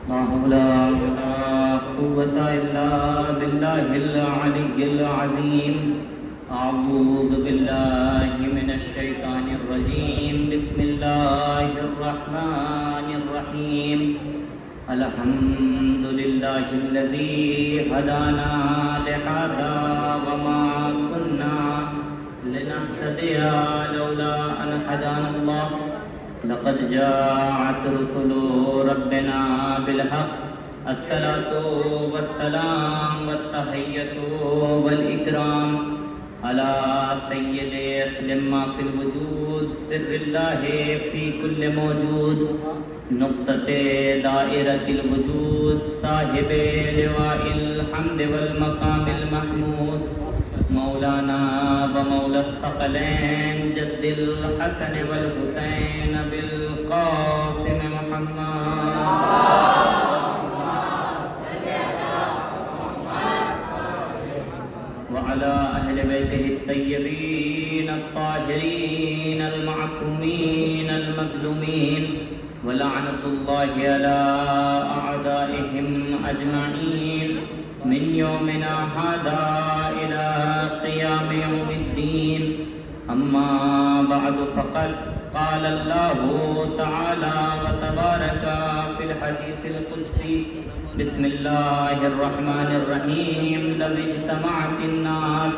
لا حول ولا قوة إلا بالله العلي العظيم. أعوذ بالله من الشيطان الرجيم. بسم الله الرحمن الرحيم. الحمد لله الذي هدانا لهذا وما كنا لنهتدي لولا أن هدانا الله. لقد جاءت رسل ربنا بالحق. الصلاة والسلام والتحية والإكرام على سيد أسلم ما في الوجود، سر الله في كل موجود، نقطة دائرة الوجود، صاحب لواء الحمد والمقام المحمود، مولانا ومولى الثقلين جد الحسن والحسين بالقاسم محمد وعلى أهل بيته الطيبين الطاهرين المعصومين المظلومين، ولعنة الله على أعدائهم أجمعين من يومنا هذا إلى قيام يوم الدين. أما بعد فقد قال الله تعالى وتبارك في الحديث القدسي: بسم الله الرحمن الرحيم. لو اجتمعت الناس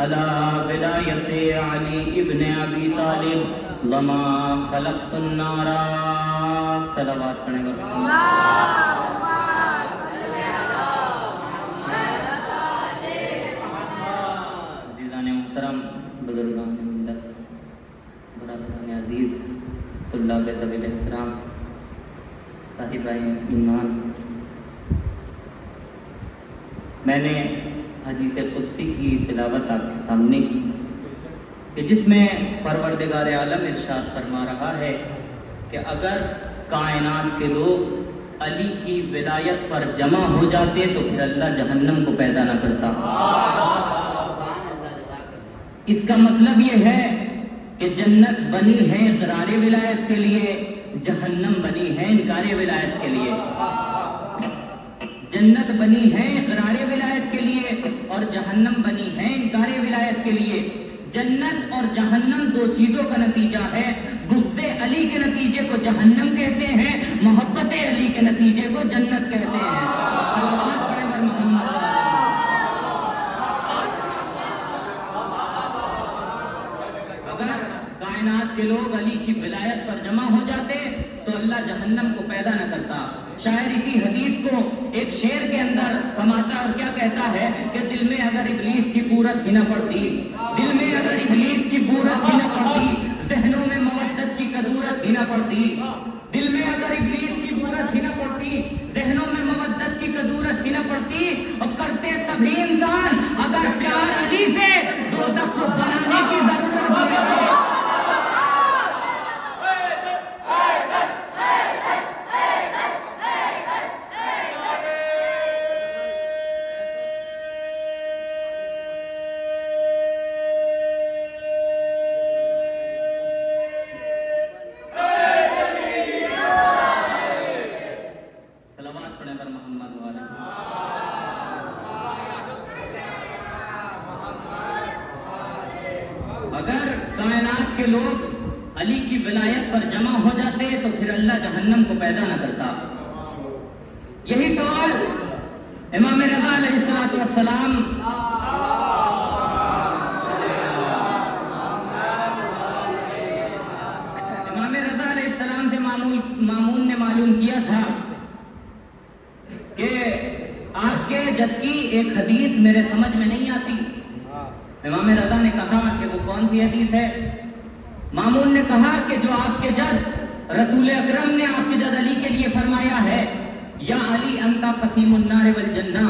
على ولاية علي ابن أبي طالب لما خلقت النار. صلوات پڑھیں گے. عزیزان محترم، بزرگان ملت، برادران عزیز، طلاب طویل احترام، صاحبان ایمان، میں نے حدیث قدسی کی تلاوت آپ کے سامنے کی کہ جس میں پروردگار عالم ارشاد فرما رہا ہے کہ اگر کائنات کے لوگ علی کی ولایت پر جمع ہو جاتے تو پھر اللہ جہنم کو پیدا نہ کرتا. اس کا مطلب یہ ہے کہ جنت بنی ہے اقرار ولایت کے لیے، جہنم بنی ہے انکار ولایت کے لیے. جنت بنی ہے اقرار ولایت کے لیے اور جہنم بنی ہے انکار ولایت کے لیے. جنت اور جہنم دو چیزوں کا نتیجہ ہے. بغض علی کے نتیجے کو جہنم کہتے ہیں، محبت علی کے نتیجے کو جنت کہتے ہیں. صلوات پڑھیں بر محمد. اگر کائنات کے لوگ علی کی ولایت پر جمع ہو جاتے تو اللہ جہنم کو پیدا نہ کرتا. شاعر اسی حدیث کو ایک شعر کے اندر سماتا اور کیا کہتا ہے کہ دل میں اگر ابلیس کی بورت ہی نہ پڑتی، دل میں اگر ابلیس کی بورت ہی نہ پڑتی، ذہنوں میں مودت کی قدورت ہی نہ پڑتی. دل میں اگر ابلیس کی بورت ہی نہ پڑتی، ذہنوں میں مودت کی قدورت ہی نہ پڑتی، اور کرتے سبھی انسان اگر پیار علی سے دوزخ کو بنانے کی ضرورت ہے. اگر کائنات کے لوگ علی کی ولایت پر جمع ہو جاتے تو پھر اللہ جہنم کو پیدا نہ کرتا. یہی سوال امام رضا علیہ السلام سے مامون نے معلوم کیا تھا کہ آپ کے جد کی ایک حدیث میرے سمجھ میں نہیں آتی. امام رضا نے کہا کہ وہ کون سی حدیث ہے؟ مامون نے کہا کہ جو آپ کے جد رسول اکرم نے آپ کے جد علی کے لیے فرمایا ہے: یا علی انتا قسیم النار والجنہ،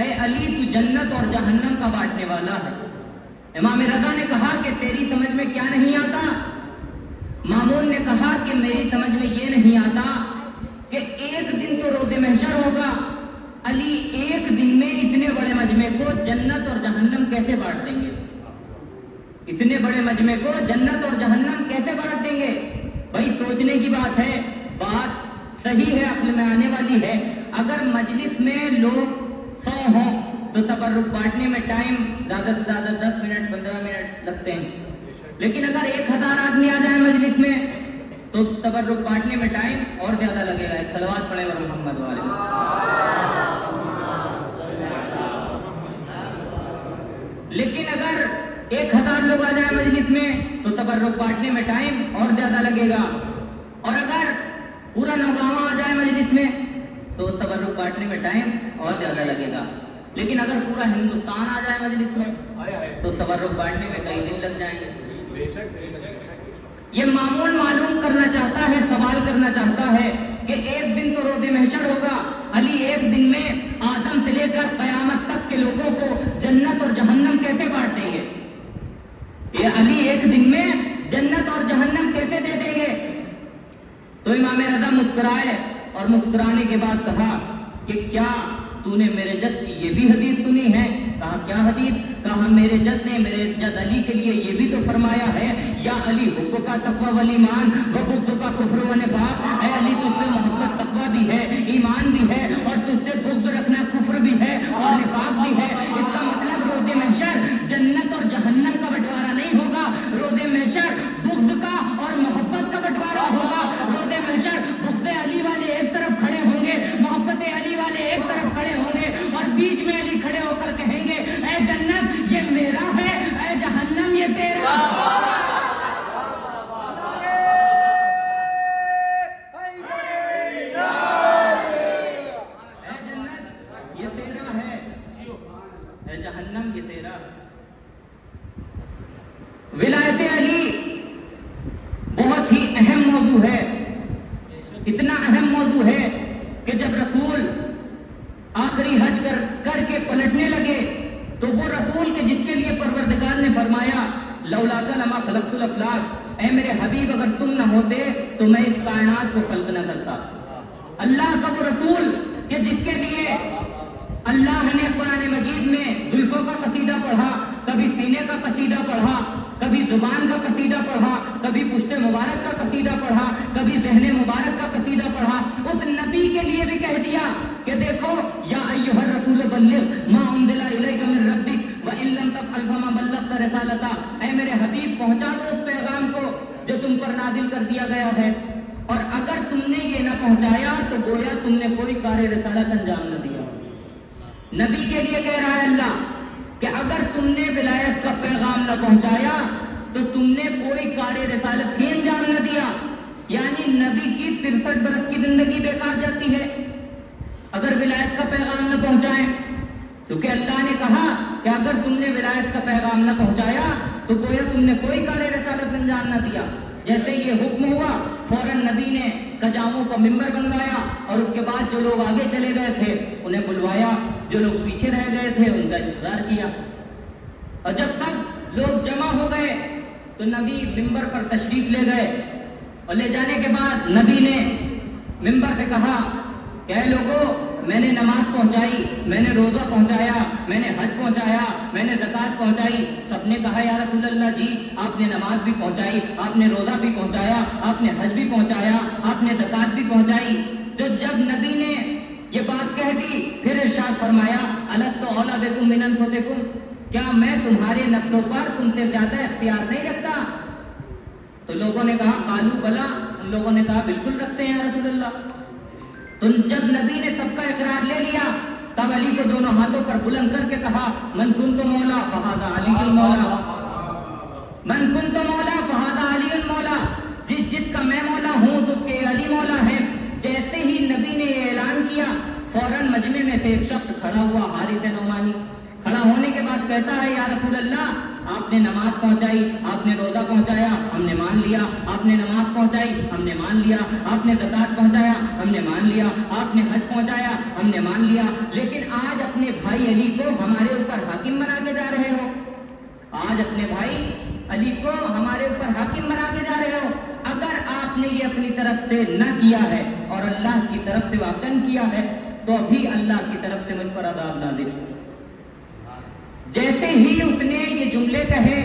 اے علی تو جنت اور جہنم کا بانٹنے والا ہے. امام رضا نے کہا کہ تیری سمجھ میں کیا نہیں آتا؟ مامون نے کہا کہ میری سمجھ میں یہ نہیں آتا کہ ایک دن تو روز محشر ہوگا، علی ایک دن میں اتنے بڑے مجمع کو جنت اور جہنم کیسے بانٹ دیں گے؟ اتنے بڑے مجمع کو جنت اور جہنم کیسے بانٹ دیں گے؟ بھائی سوچنے کی بات ہے. بات صحیح ہے، عقل میں آنے والی ہے. اگر مجلس میں لوگ 100 ہوں تو تبرک بانٹنے میں ٹائم زیادہ سے زیادہ 10 منٹ 15 منٹ لگتے ہیں. لیکن اگر 1000 آدمی آ جائے مجلس میں تو تبرک بانٹنے میں ٹائم اور زیادہ لگے گا. ایک صلوات پڑھے ور محمد والے. لیکن اگر 1000 لوگ آ جائیں مجلس میں تو تبرک بانٹنے میں ٹائم اور زیادہ لگے گا. اور اگر پورا نوگاواں آ جائے مجلس میں تو تبرک بانٹنے میں ٹائم اور زیادہ لگے گا. لیکن اگر پورا ہندوستان آ جائے مجلس میں تو تبرک بانٹنے میں کئی دن لگ جائیں گے. یہ معمول معلوم کرنا چاہتا ہے، سوال کرنا چاہتا ہے کہ ایک دن تو روز محشر ہوگا. علی ایک دن میں آدم سے لے کر قیامت تک کے لوگوں کو جنت اور جہنم کیسے بانٹ دیں گے؟ یہ علی ایک دن میں جنت اور جہنم کیسے دے دیں گے؟ تو امام رضا مسکرائے اور مسکرانے کے بعد کہا کہ کیا تو نے میرے جد کی یہ بھی حدیث سنی ہے؟ کہا کیا حدیث؟ کہا میرے جد نے میرے جد علی کے لیے یہ بھی تو فرمایا ہے یا علی حب کا تقوی والایمان و بغض کا کفر و نفاق. اے علی تجھ سے محبت تقوی بھی ہے، ایمان بھی ہے، اور تجھ سے بغض رکھنا کفر بھی ہے اور نفاق بھی ہے. اس کا مطلب روز محشر جنت اور جہنم کا بٹوارا نہیں ہوگا، روز محشر بغض کا اور محبت کا بٹوارا ہوگا. روز محشر بغض علی والے ایک طرف کھڑے ہوں گے، محبت علی والے ایک طرف کھڑے ہوں گے، اور بیچ میں علی کھڑے ہو کر کہیں گے اے جنت یہ میرا ہے، اے جہنم یہ تیرا. اے جنت یہ تیرا ہے، اے جہنم یہ تیرا. ولایت علی بہت ہی اہم موضوع ہے. اتنا اہم موضوع ہے کہ جب رسول آخری حج کر کے پلٹنے لگے تو وہ رسول کے جس کے لیے پروردگار نے فرمایا لولاک لما خلقت الافلاک، اے میرے حبیب اگر تم نہ ہوتے تو میں اس کائنات کو خلق نہ کرتا. اللہ کا وہ رسول کہ جس کے لیے اللہ نے قرآن مجید میں زلفوں کا قصیدہ پڑھا، کبھی سینے کا قصیدہ پڑھا، کبھی زبان کا قصیدہ پڑھا، کبھی پشت مبارک کا قصیدہ پڑھا، کبھی ذہن مبارک کا قصیدہ پڑھا. اس نبی کے لیے بھی کہہ دیا کہ دیکھو یا ایھا الرسول بلغ ما انزل الیک من ربک وان لم تفعل فما بلغت رسالتہ. اے میرے حبیب پہنچا دو اس پیغام کو جو تم پر نازل کر دیا گیا ہے، اور اگر تم نے یہ نہ پہنچایا تو گویا تم نے کوئی کار رسالت انجام نہ دیا. نبی کے لیے کہہ رہا ہے اللہ کہ اگر تم نے ولایت کا پیغام نہ پہنچایا تو تم نے کوئی کار رسالت ہی انجام نہ دیا. یعنی نبی کی 63 برس کی زندگی بیکار جاتی ہے اگر ولایت کا پیغام نہ پہنچائیں. کیونکہ اللہ نے کہا کہ اگر تم نے ولایت کا پیغام نہ پہنچایا تو گویا تم نے کوئی کار رسالت انجام نہ دیا. جیسے یہ حکم ہوا فوراً نبی نے کجاووں کا ممبر بنوایا اور اس کے بعد جو لوگ آگے چلے گئے تھے انہیں بلوایا، جو لوگ پیچھے رہ گئے تھے ان کا انتظار کیا. اور جب سب لوگ جمع ہو گئے تو نبی ممبر پر تشریف لے گئے، اور لے جانے کے بعد نبی نے ممبر سے کہا کہ اے لوگوں میں نے نماز پہنچائی، میں نے روزہ پہنچایا، میں نے حج پہنچایا، میں نے زکوٰۃ پہنچائی. سب نے کہا یا رسول اللہ جی آپ نے نماز بھی پہنچائی، آپ نے روزہ بھی پہنچایا، آپ نے حج بھی پہنچایا، آپ نے زکوٰۃ بھی پہنچائی. تو جب نبی نے یہ بات کہہ دی پھر ارشاد فرمایا الست اولیٰ بکم من انفسکم، کیا میں تمہارے نفسوں پر تم سے زیادہ اختیار نہیں رکھتا؟ تو لوگوں نے کہا قالوا بلا، ان لوگوں نے کہا بالکل رکھتے ہیں یا رسول اللہ. تو جب نبی نے سب کا اقرار لے لیا تب علی کو دونوں ہاتھوں پر بلند کر کے کہا من کنت مولا فہذا علی المولا، من کنت مولا فہذا علی المولا، جس کا میں مولا ہوں تو اس کے علی مولا ہے. جیسے ہی نبی نے یہ اعلان کیا فوراً مجمع میں سے ایک شخص کھڑا ہوا، حارث نعمانی. کھڑا ہونے کے بعد کہتا ہے یا رسول اللہ آپ نے نماز پہنچائی، آپ نے روزہ پہنچایا، ہم نے مان لیا. آپ نے نماز پہنچائی، ہم نے مان لیا. آپ نے زکوٰۃ پہنچایا، ہم نے مان لیا. آپ نے حج پہنچایا، ہم نے مان لیا. لیکن آج اپنے بھائی علی کو ہمارے اوپر حاکم بنا کے جا رہے ہو، آج اپنے بھائی علی کو ہمارے اوپر حاکم بنا کے جا رہے ہو. اگر آپ نے یہ اپنی طرف سے نہ کیا ہے اور اللہ کی طرف سے واقعاً کیا ہے تو ابھی اللہ کی طرف سے مجھ پر عذاب نازل. جیسے ہی اس نے یہ جملے کہے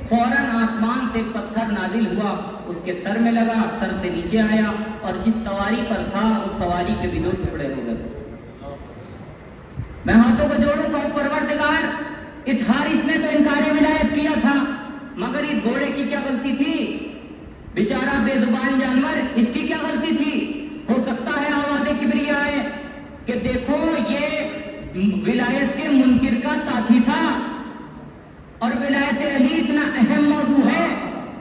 فوراً آسمان سے پتھر نازل ہوا، اس کے سر میں لگا، سر سے نیچے آیا اور جس سواری پر تھا اس سواری کے بھی 2 ٹکڑے ہو گئے۔ میں ہاتھوں کو جوڑوں گا، پروردگار اس حارث نے تو انکار ولایت کیا تھا، مگر اس گھوڑے کی کیا غلطی تھی؟ بیچارہ بے زبان جانور، اس کی کیا غلطی تھی؟ ہو سکتا ہے آواز کبریا ہے کہ دیکھو یہ ولایت کے منکر کا ساتھی تھا، اور ولایت علی اتنا اہم موضوع ہے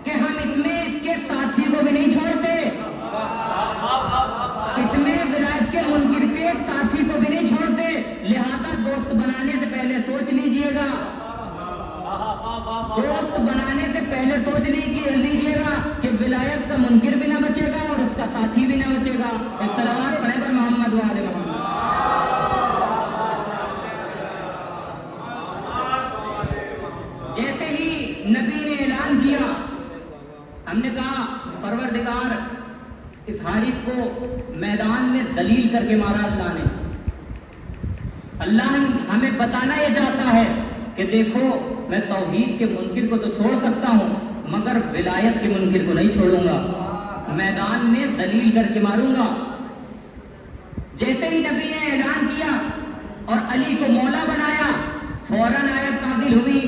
کہ ہم اس میں اس کے ساتھی کو بھی نہیں چھوڑتے، اس میں ولایت کے منکر کے ساتھی کو بھی نہیں چھوڑتے، لہذا دوست بنانے سے پہلے سوچ لیجئے گا، دوست بنانے سے پہلے سوچ لیجئے گا کہ ولایت کا منکر بھی نہ بچے گا اور اس کا ساتھی بھی نہ بچے گا۔ ایک صلوات پڑھے پر محمد و آل محمد۔ جیسے ہی نبی نے اعلان کیا، ہم نے کہا پروردگار اس حارث کو میدان میں ذلیل کر کے مارا اللہ نے۔ اللہ ہمیں بتانا یہ چاہتا ہے کہ دیکھو میں توحید کے منکر کو تو چھوڑ سکتا ہوں مگر ولایت کے منکر کو نہیں چھوڑوں گا، میدان میں ذلیل کر کے ماروں گا۔ جیسے ہی نبی نے اعلان کیا اور علی کو مولا بنایا، فوراً آیت نازل ہوئی،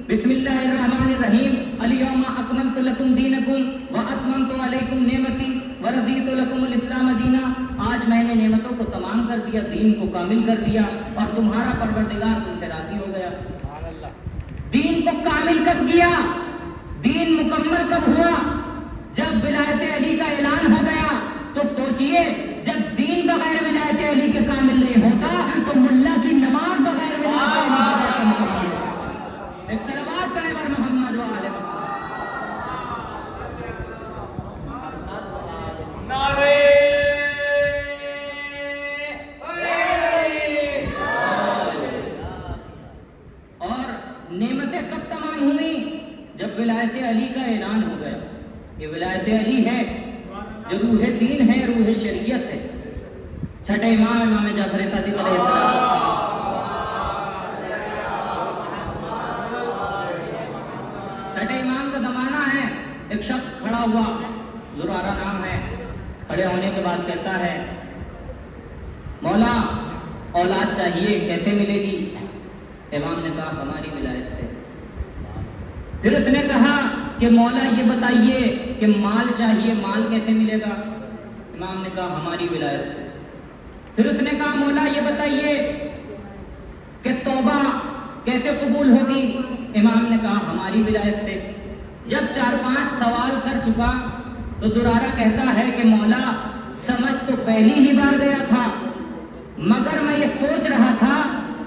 بسم اللہ الرحمن الرحیم، الیوم اکملت لکم دینکم واتممت علیکم نعمتی ورضیت لکم الاسلام دینا۔ آج میں نے نعمتوں کو تمام کر دیا، دین کو کامل کر دیا اور تمہارا پروردگار تم سے راضی ہو گیا۔ دین کو کامل کب کیا؟ دین مکمل کب ہوا؟ جب ولایت علی کا اعلان ہو گیا۔ تو سوچئے جب دین بغیر ولایت علی کے کامل نہیں ہوتا تو ملا کی نماز بغیر ولایت علی کے کیسے مکمل ہوگا؟ ایک صلوات پڑھے پر محمد و آل محمد۔ اور نعمتیں کب تمام ہوئی؟ جب ولایت علی کا اعلان ہو گیا۔ یہ ولایت علی ہے جو روح دین ہے، روح شریعت ہے۔ چھٹے امام جعفر صادق علیہ السلام، چھٹے امام کا زمانہ ہے۔ ایک شخص کھڑا ہوا، زرارہ نام ہے، کھڑے ہونے کے بعد کہتا ہے مولا اولاد چاہیے، کیسے ملے گی؟ امام نے کہا ہماری ولایت سے۔ پھر اس نے کہا کہ مولا یہ بتائیے کہ مال چاہیے، مال کیسے ملے گا؟ امام نے کہا ہماری ولایت سے۔ پھر اس نے کہا مولا یہ بتائیے کہ توبہ کیسے قبول ہوگی؟ امام نے کہا ہماری ولایت سے۔ جب 4-5 سوال کر چکا تو زرارہ کہتا ہے کہ مولا سمجھ تو پہلی ہی بار گیا تھا، مگر میں یہ سوچ رہا تھا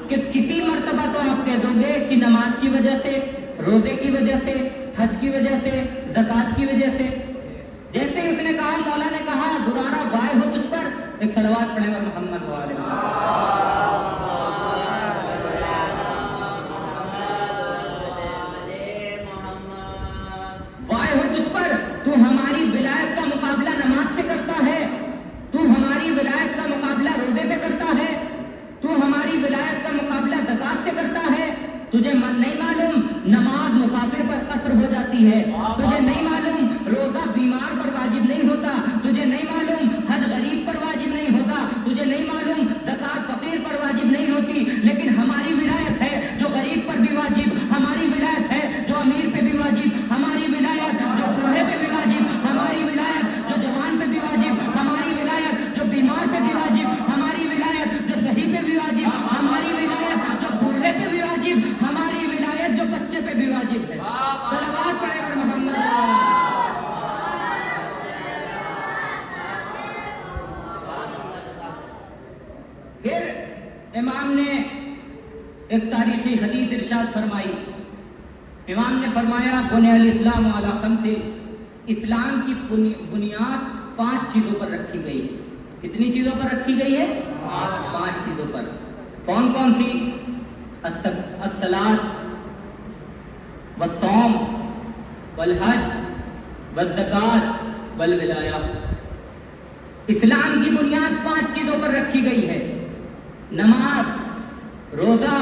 کہ کسی مرتبہ تو آپ کہہ دو گے کہ نماز کی وجہ سے، روزے کی وجہ سے، حج کی وجہ سے، زکوٰۃ کی وجہ سے۔ جیسے ہی اس نے کہا مولا نے کہا زرارہ وائے ہو تجھ پر، ایک صلوات پڑھے پر محمد و آل محمد۔ وائے ہو تجھ پر، تو ہماری ولایت کا مقابلہ نماز سے کرتا ہے، تو ہماری ولایت کا مقابلہ روزے سے کرتا ہے، تو ہماری ولایت کا مقابلہ زکوٰۃ سے کرتا ہے۔ تجھے نہیں معلوم نماز مسافر پر قصر ہو جاتی ہے، تجھے نہیں معلوم روزہ بیمار پر واجب نہیں ہوتا، تجھے نہیں معلوم حج غریب پر واجب نہیں ہوتا، تجھے نہیں معلوم زکوٰۃ فقیر پر واجب نہیں ہوتی، لیکن ہماری ولایت ہے جو غریب پر بھی واجب، ہماری ولایت ہے جو امیر پہ بھی واجب، ہماری ولایت جو بوڑھے پہ بھی واجب، ہماری ولایت جو جوان پہ بھی واجب، ہماری ولایت جو بیمار پہ بھی واجب، ہماری ولایت جو صحیح پہ بھی واجب، ہماری ولایت جو بوڑھے پہ بھی واجب، ہماری ولایت جو بچے پہ بھی واجب ہے۔ صلوات پڑھے پر محمد۔ پھر امام نے ایک تاریخی حدیث ارشاد فرمائی۔ امام نے فرمایا بنی الاسلام علی خمس، اسلام کی بنیاد 5 چیزوں پر رکھی گئی ہے۔ کتنی چیزوں پر رکھی گئی ہے؟ 5 چیزوں پر۔ کون کون سی؟ الصلاۃ والصوم والحج والزکوٰۃ والولایہ۔ اسلام کی بنیاد 5 چیزوں پر رکھی گئی ہے: نماز، روزہ،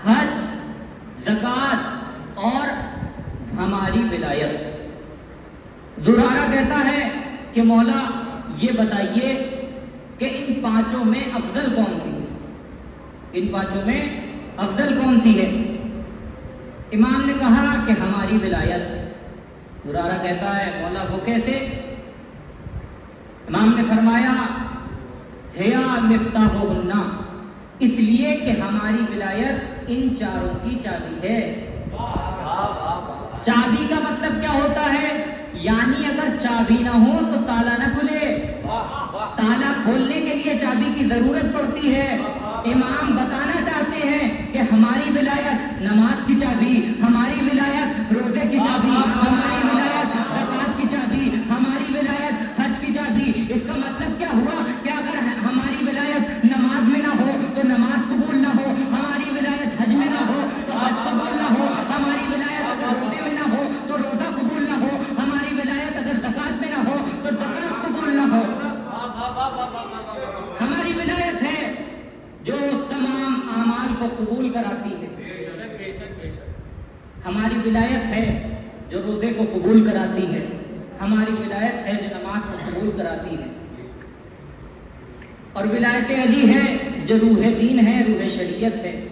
حج، زکوٰۃ اور ہماری ولایت۔ زرارہ کہتا ہے کہ مولا یہ بتائیے کہ ان پانچوں میں افضل کون سی ہے؟ ان پانچوں میں افضل کون سی ہے؟ امام نے کہا کہ ہماری ولایت۔ زرارہ کہتا ہے مولا وہ کیسے؟ امام نے فرمایا ہیا مفتاحہن، اس لیے کہ ہماری ولایت ان چاروں کی چابی ہے۔ چابی کا مطلب کیا ہوتا ہے؟ یعنی اگر چابی نہ ہو تو تالا نہ کھلے، تالا کھولنے کے لیے چابی کی ضرورت پڑتی ہے۔ امام بتانا چاہتے ہیں کہ ہماری ولایت نماز کی چابی، ہماری ولایت روزے کی چابی، ہماری ولایت زکوٰۃ کی چابی، ہماری ولایت حج کی چابی۔ اس کا مطلب کیا ہوا کہ اگر ہماری ولایت نماز میں نہ ہو تو نماز قبول نہ ہو، ہماری ولایت حج میں نہ ہو تو حج قبول نہ ہو، ہماری ولایت اگر روزے میں نہ ہو تو روزہ قبول نہ ہو، ہماری ولایت اگر زکوٰۃ میں نہ ہو تو زکوٰۃ قبول نہ ہو۔ ہماری ولایت ہے جو تمام اعمال کو قبول کراتی ہے۔ ہماری ولایت ہے جو روزے کو قبول کراتی ہے، ہماری ولایت ہے جو نماز کو قبول کراتی ہے، اور ولایت علی ہے جو روح دین ہے، روح شریعت ہے۔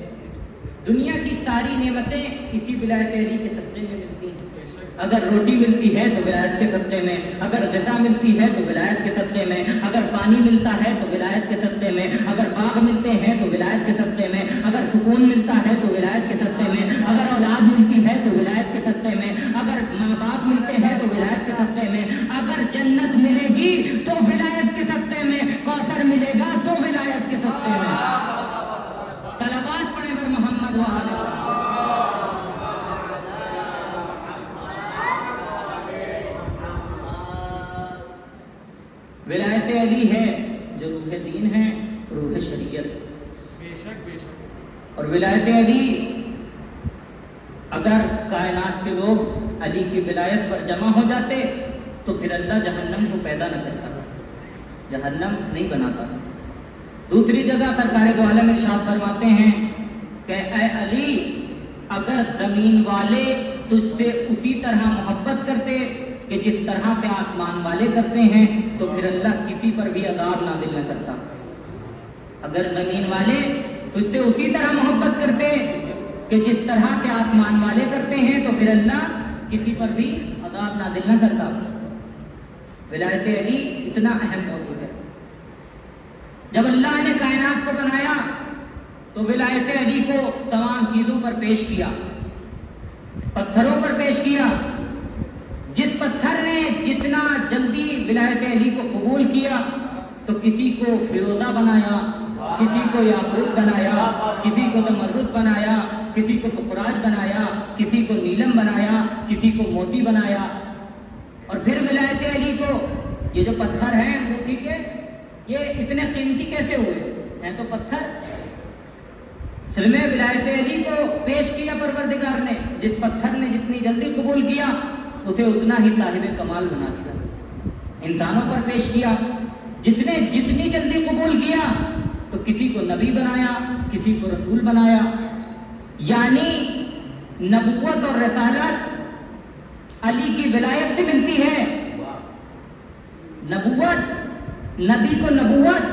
دنیا کی ساری نعمتیں اسی ولایت علی کے صدقے میں ملتی ہیں۔ اگر روٹی ملتی ہے تو ولایت کے صدقے میں، اگر غذا ملتی ہے تو ولایت کے صدقے میں، اگر پانی ملتا ہے تو ولایت کے صدقے میں، اگر باغ ملتے ہیں تو ولایت کے صدقے میں، اگر سکون ملتا ہے تو ولایت کے صدقے میں، اگر اولاد ملتی ہے تو ولایت کے صدقے میں، اگر ماں باپ ملتے ہیں تو ولایت کے صدقے میں، اگر جنت ملے گی تو ولایت کے صدقے میں، کوثر ملے گا تو ولایت کے صدقے میں۔ صلوات پڑھیں بر محمد وآلہ۔ ولایت علی ہے جو روح دین ہے، روح شریعت ہے۔ اور ولایت علی اگر کائنات کے لوگ علی کی ولایت پر جمع ہو جاتے تو پھر اللہ جہنم کو پیدا نہ کرتا، جہنم نہیں بناتا۔ دوسری جگہ سرکار دو عالم ارشاد فرماتے ہیں کہ اے علی، اگر زمین والے تجھ سے اسی طرح محبت کرتے کہ جس طرح سے آسمان والے کرتے ہیں تو پھر اللہ کسی پر بھی عذاب نازل نہ کرتا۔ اگر زمین والے تجھ سے اسی طرح محبت کرتے کہ جس طرح سے آسمان والے کرتے ہیں تو پھر اللہ کسی پر بھی عذاب نازل نہ کرتا۔ ولایت علی اتنا اہم موضوع ہے۔ جب اللہ نے کائنات کو بنایا تو ولایت علی کو تمام چیزوں پر پیش کیا، پتھروں پر پیش کیا۔ جس پتھر نے جتنا جلدی ولایت علی کو قبول کیا تو کسی کو فیروزہ بنایا، کسی کو یاقوت بنایا، کسی کو زمرد بنایا، کسی کو پخراج بنایا، کسی کو نیلم بنایا، کسی کو موتی بنایا۔ اور پھر ولایت علی کو یہ جو پتھر ہیں موتی کے، یہ اتنے قیمتی کیسے ہوئے؟ ہیں تو پتھر۔ سلم ولایت علی کو پیش کیا پروردگار نے، جس پتھر نے جتنی جلدی قبول کیا اسے اتنا ہی صاحب کمال بنا دیا۔ انسانوں پر پیش کیا، جس نے جتنی جلدی قبول کیا تو کسی کو نبی بنایا، کسی کو رسول بنایا۔ یعنی نبوت اور رسالت علی کی ولایت سے ملتی ہے۔ نبوت، نبی کو نبوت